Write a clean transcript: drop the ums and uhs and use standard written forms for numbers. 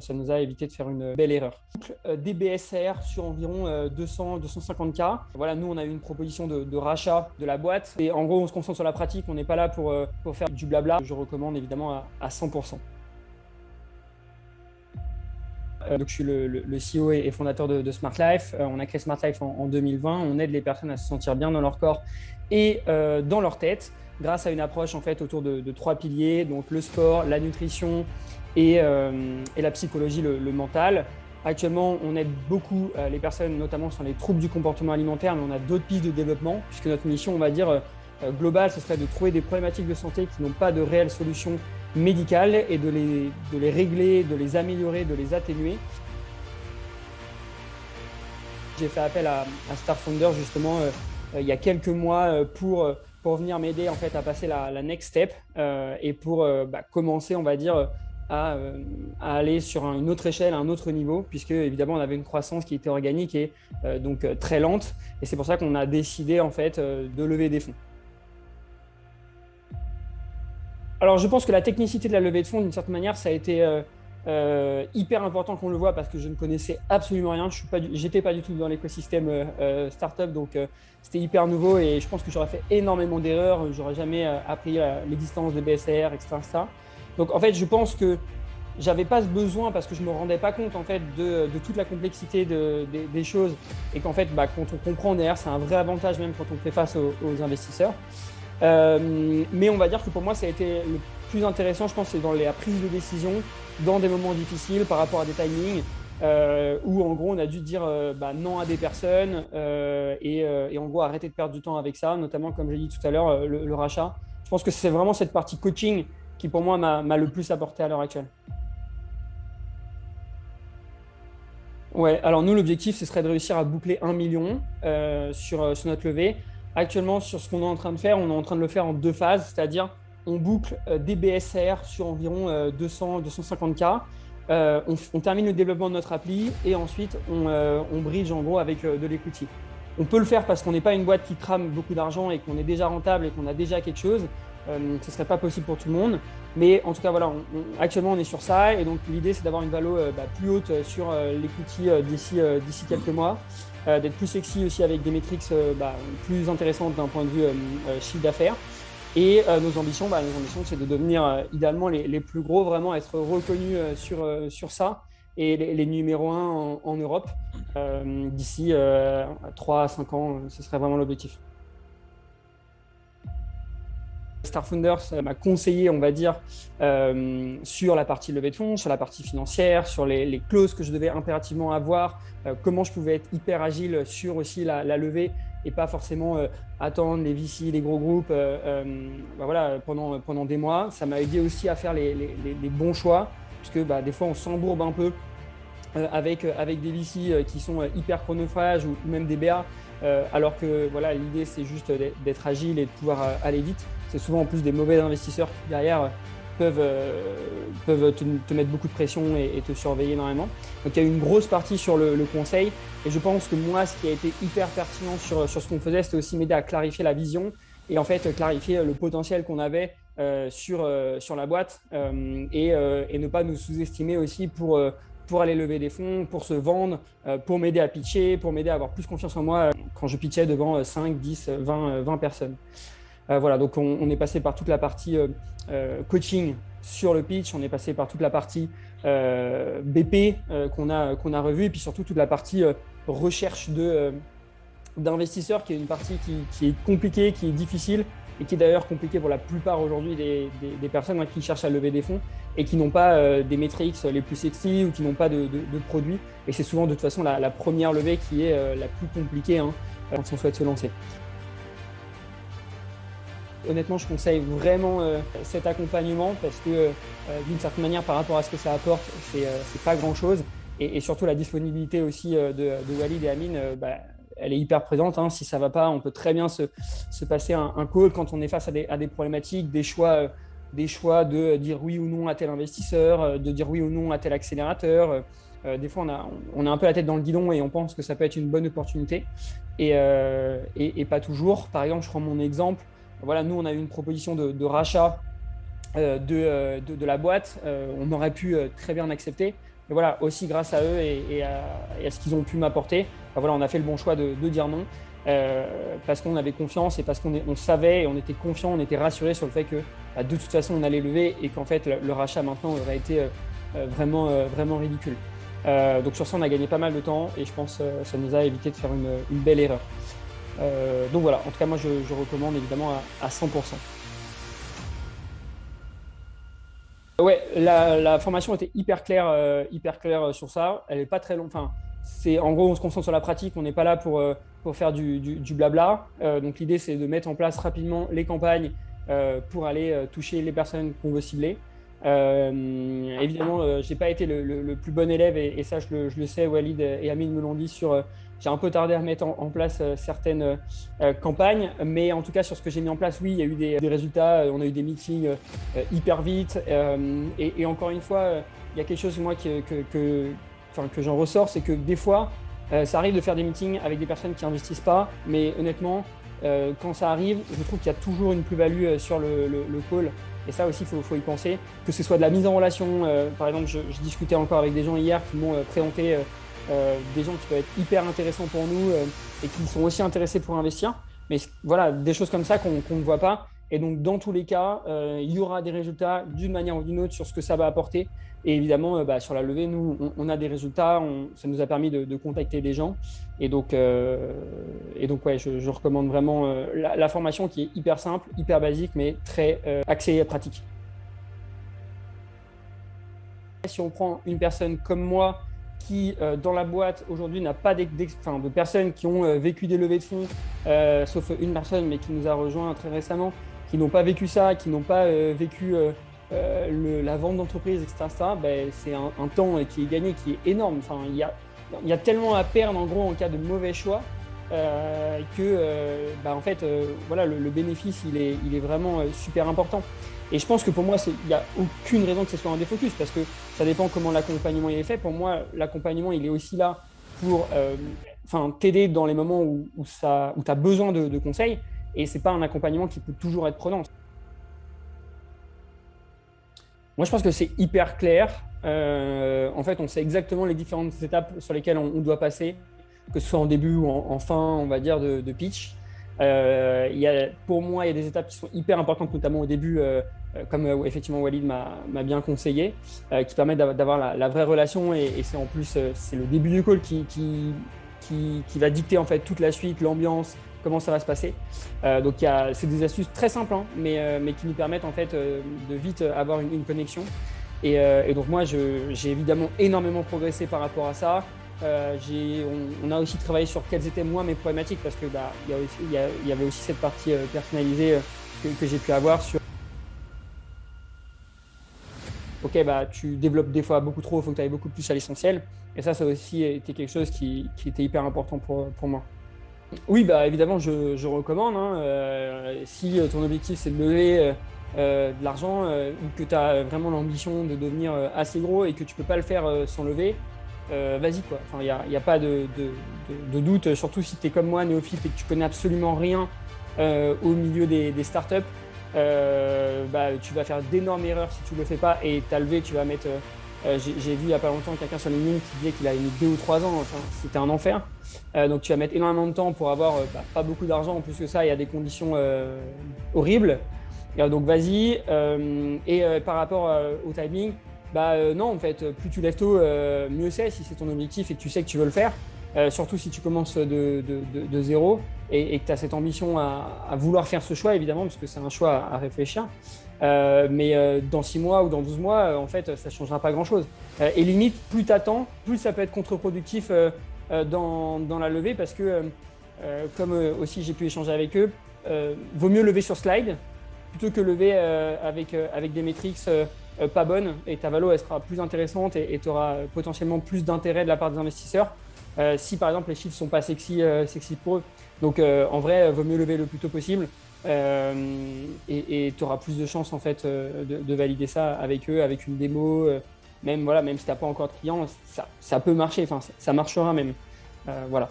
Ça nous a évité de faire une belle erreur. Des BSR sur environ 200-250K. Voilà, nous, on a eu une proposition de rachat de la boîte. Et en gros, on se concentre sur la pratique. On n'est pas là pour faire du blabla. Je recommande évidemment à 100%. Donc, je suis le CEO et fondateur de Smart Life. On a créé Smart Life en 2020. On aide les personnes à se sentir bien dans leur corps et dans leur tête grâce à une approche en fait autour de 3 piliers, donc le sport, la nutrition et la psychologie, le mental. Actuellement, on aide beaucoup les personnes, notamment sur les troubles du comportement alimentaire, mais on a d'autres pistes de développement, puisque notre mission, on va dire, globale, ce serait de trouver des problématiques de santé qui n'ont pas de réelle solution médicale et de les régler, de les améliorer, de les atténuer. J'ai fait appel à Star Founder justement il y a quelques mois pour venir m'aider en fait à passer la next step et pour commencer, on va dire, à aller sur une autre échelle, un autre niveau, puisque évidemment on avait une croissance qui était organique et donc très lente. Et c'est pour ça qu'on a décidé en fait de lever des fonds. Alors je pense que la technicité de la levée de fonds, d'une certaine manière, ça a été hyper important qu'on le voit parce que je ne connaissais absolument rien. J'étais pas du tout dans l'écosystème startup, donc c'était hyper nouveau et je pense que j'aurais fait énormément d'erreurs. J'aurais jamais appris l'existence de BSR, etc. Donc en fait, je pense que j'avais pas ce besoin parce que je me rendais pas compte en fait de toute la complexité des choses et qu'en fait, quand on comprend derrière, c'est un vrai avantage même quand on fait face aux investisseurs. Mais on va dire que pour moi, ça a été le plus intéressant, je pense, c'est dans la prise de décision, dans des moments difficiles par rapport à des timings, où en gros, on a dû dire non à des personnes et en gros, arrêter de perdre du temps avec ça, notamment, comme j'ai dit tout à l'heure, le rachat. Je pense que c'est vraiment cette partie coaching qui, pour moi, m'a le plus apporté à l'heure actuelle. Ouais, alors nous, l'objectif, ce serait de réussir à boucler 1 million sur notre levée. Actuellement, sur ce qu'on est en train de faire, on est en train de le faire en 2 phases, c'est-à-dire on boucle des BSR sur environ 200-250K. On termine le développement de notre appli et ensuite on bridge en gros avec de l'equity. On peut le faire parce qu'on n'est pas une boîte qui crame beaucoup d'argent et qu'on est déjà rentable et qu'on a déjà quelque chose. Ce ne serait pas possible pour tout le monde. Mais en tout cas, voilà, actuellement, on est sur ça. Et donc, l'idée, c'est d'avoir une valo plus haute sur l'equity d'ici quelques mois, d'être plus sexy aussi avec des métriques plus intéressantes d'un point de vue chiffre d'affaires. Et nos ambitions, c'est de devenir idéalement les plus gros, vraiment être reconnus sur ça et les numéros 1 en Europe d'ici 3 à 5 ans. Ce serait vraiment l'objectif. Star Founders m'a conseillé, on va dire, sur la partie levée de fonds, sur la partie financière, sur les clauses que je devais impérativement avoir, comment je pouvais être hyper agile sur aussi la levée et pas forcément attendre les VC, les gros groupes pendant des mois. Ça m'a aidé aussi à faire les bons choix, puisque des fois on s'embourbe un peu avec des VC qui sont hyper chronophages ou même des BA, alors que voilà, l'idée c'est juste d'être agile et de pouvoir aller vite. C'est souvent en plus des mauvais investisseurs qui derrière peuvent te mettre beaucoup de pression et te surveiller énormément. Donc il y a une grosse partie sur le conseil et je pense que moi ce qui a été hyper pertinent sur ce qu'on faisait, c'était aussi m'aider à clarifier la vision et en fait clarifier le potentiel qu'on avait sur la boîte et ne pas nous sous-estimer aussi pour aller lever des fonds, pour se vendre, pour m'aider à pitcher, pour m'aider à avoir plus confiance en moi quand je pitchais devant 5, 10, 20 personnes. Voilà, donc on est passé par toute la partie coaching sur le pitch, on est passé par toute la partie BP qu'on a revue et puis surtout toute la partie recherche d'investisseurs qui est une partie qui est compliquée, qui est difficile et qui est d'ailleurs compliquée pour la plupart aujourd'hui des personnes qui cherchent à lever des fonds et qui n'ont pas des métriques les plus sexy ou qui n'ont pas de produits. Et c'est souvent de toute façon la première levée qui est la plus compliquée quand on souhaite se lancer. Honnêtement, je conseille vraiment cet accompagnement parce que d'une certaine manière, par rapport à ce que ça apporte, c'est pas grand-chose. Et surtout, la disponibilité aussi de Walid et Amine, elle est hyper présente. Si ça va pas, on peut très bien se passer un call quand on est face à des problématiques, des choix de dire oui ou non à tel investisseur, de dire oui ou non à tel accélérateur. Des fois, on a un peu la tête dans le guidon et on pense que ça peut être une bonne opportunité et pas toujours. Par exemple, je prends mon exemple. Voilà, nous, on a eu une proposition de rachat de la boîte. On aurait pu très bien accepter. voilà, aussi grâce à eux et à ce qu'ils ont pu m'apporter, voilà, on a fait le bon choix de dire non. Parce qu'on avait confiance et parce on savait et on était confiant, on était rassuré sur le fait que de toute façon on allait lever et qu'en fait le rachat maintenant aurait été vraiment ridicule. Donc sur ça on a gagné pas mal de temps et je pense que ça nous a évité de faire une belle erreur. Donc voilà, en tout cas moi je recommande évidemment à 100%. Ouais, la formation était hyper claire sur ça. Elle est pas très longue. Enfin, en gros, on se concentre sur la pratique. On n'est pas là pour faire du blabla. Donc l'idée, c'est de mettre en place rapidement les campagnes pour aller toucher les personnes qu'on veut cibler. Évidemment, j'ai pas été le plus bon élève et ça, je le sais. Walid et Amine me l'ont dit j'ai un peu tardé à mettre en place certaines campagnes, mais en tout cas sur ce que j'ai mis en place, oui, il y a eu des résultats. On a eu des meetings hyper vite et encore une fois, il y a quelque chose moi que j'en ressors, c'est que des fois, ça arrive de faire des meetings avec des personnes qui n'investissent pas, mais honnêtement, quand ça arrive, je trouve qu'il y a toujours une plus-value sur le call. Et ça aussi, il faut y penser. Que ce soit de la mise en relation. Par exemple, je discutais encore avec des gens hier qui m'ont présenté des gens qui peuvent être hyper intéressants pour nous et qui sont aussi intéressés pour investir. Mais voilà, des choses comme ça qu'on ne voit pas. Et donc, dans tous les cas, il y aura des résultats d'une manière ou d'une autre sur ce que ça va apporter. Et évidemment, sur la levée, nous, on a des résultats. Ça nous a permis de contacter des gens. Et donc ouais, je recommande vraiment la formation qui est hyper simple, hyper basique, mais très axée et pratique. Si on prend une personne comme moi qui, dans la boîte, aujourd'hui, n'a pas de personnes qui ont vécu des levées de fonds, sauf une personne, mais qui nous a rejoint très récemment, qui n'ont pas vécu ça, qui n'ont pas vécu la vente d'entreprise, etc., ben, c'est un temps qui est gagné, qui est énorme. Enfin, il y a tellement à perdre, en gros, en cas de mauvais choix, en fait, voilà, le bénéfice, il est vraiment super important. Et je pense que pour moi, il n'y a aucune raison que ce soit un défocus parce que ça dépend comment l'accompagnement est fait. Pour moi, l'accompagnement, il est aussi là pour t'aider dans les moments où tu as besoin de conseils. Et ce n'est pas un accompagnement qui peut toujours être prenant. Moi, je pense que c'est hyper clair. En fait, on sait exactement les différentes étapes sur lesquelles on doit passer, que ce soit en début ou en fin, on va dire, de pitch. Pour moi, il y a des étapes qui sont hyper importantes, notamment au début, comme effectivement Walid m'a bien conseillé, qui permettent d'avoir la vraie relation. Et c'est en plus, c'est le début du call qui va dicter en fait toute la suite, l'ambiance, comment ça va se passer. Donc c'est des astuces très simples, hein, mais qui nous permettent en fait de vite avoir une connexion. Et donc moi, j'ai évidemment énormément progressé par rapport à ça. On a aussi travaillé sur quelles étaient moi mes problématiques parce que il y avait aussi cette partie personnalisée que j'ai pu avoir sur ok, tu développes des fois beaucoup trop, il faut que tu ailles beaucoup plus à l'essentiel. Et ça a aussi été quelque chose qui était hyper important pour moi. Oui, évidemment, je recommande. Hein, si ton objectif c'est de lever de l'argent ou que tu as vraiment l'ambition de devenir assez gros et que tu ne peux pas le faire sans lever, vas-y quoi. Enfin, il n'y a pas de doute, surtout si tu es comme moi, néophyte, et que tu connais absolument rien au milieu des startups. Tu vas faire d'énormes erreurs si tu ne le fais pas et t'as levé, tu vas mettre. J'ai vu il n'y a pas longtemps quelqu'un sur LinkedIn qui disait qu'il avait mis 2 ou 3 ans, enfin, c'était un enfer. Donc tu vas mettre énormément de temps pour avoir pas beaucoup d'argent en plus que ça, il y a des conditions horribles. Donc vas-y. Par rapport au timing, non en fait, plus tu lèves tôt, mieux c'est si c'est ton objectif et que tu sais que tu veux le faire. Surtout si tu commences de zéro et que tu as cette ambition à vouloir faire ce choix, évidemment, parce que c'est un choix à réfléchir. Mais dans 6 mois ou dans 12 mois, en fait, ça ne changera pas grand-chose. Et limite, plus tu attends, plus ça peut être contre-productif dans la levée parce que, comme aussi j'ai pu échanger avec eux, vaut mieux lever sur slide plutôt que lever avec des métriques pas bonnes et ta valo, elle sera plus intéressante et tu auras potentiellement plus d'intérêt de la part des investisseurs. Si par exemple les chiffres sont pas sexy pour eux. Donc en vrai, vaut mieux lever le plus tôt possible et tu auras plus de chances en fait de valider ça avec eux, avec une démo, même si tu n'as pas encore de clients, ça peut marcher, enfin ça marchera même. Voilà.